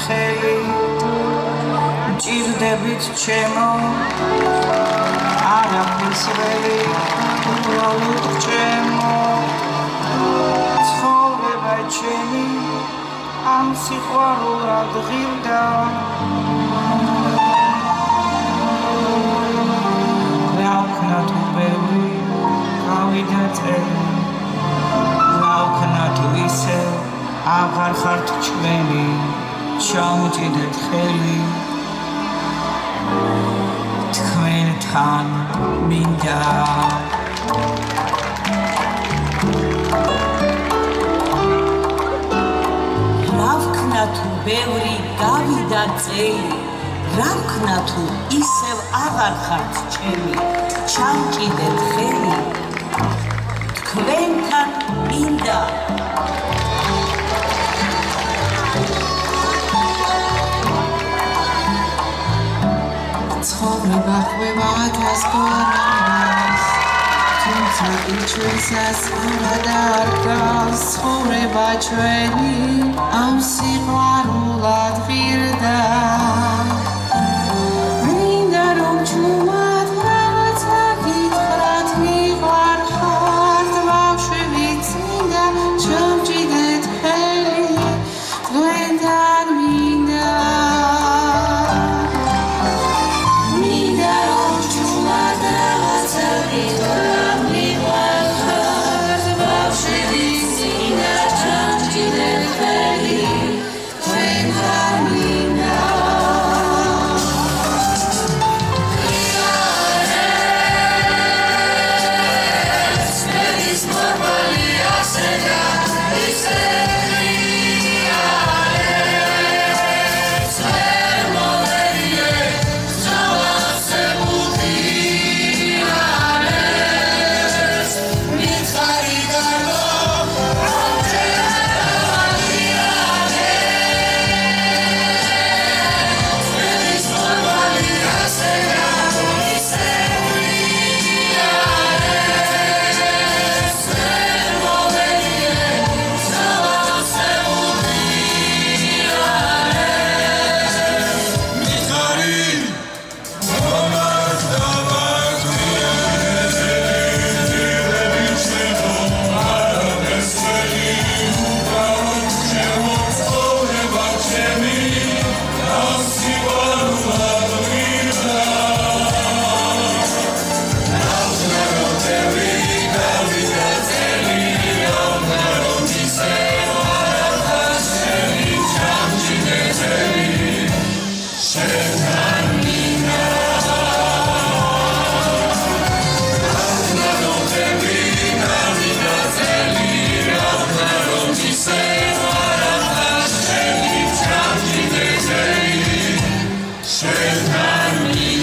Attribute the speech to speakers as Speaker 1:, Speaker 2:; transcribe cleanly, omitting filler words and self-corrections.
Speaker 1: ხელი ჭირდებით ჩემო არაფრის ველი უბრალოდ ჩემო ცხოვრება ჩემი ამ სიყვარულად ღირდა რა ვქნა თუ ბევრი გავიდა წელი რა ვქნა თუ ისე აღარ ხართ ჩვენი ჩამჭიდეთ ხელი თქვენთან მინდა
Speaker 2: რა ვქნა თუ ბევრი გავიდა წელი რა ვქნა თუ ისევ აღარ ხართ ჩემი ჩამჭიდეთ ხელი თქვენთან მინდა
Speaker 1: ცხოვრება ხვევა გასკორას თუმცა იჩვენსას არა დარგავს ცხოვრება ჩვენი ამ სიყვარულად ღირდა მინდა რომ ჩუმად რაღაცა გითხრათ მიყვარხართ ბავშვები წინდა ჩამჭიდეთ ხელი თქვენთან მინდა
Speaker 3: Shame on me.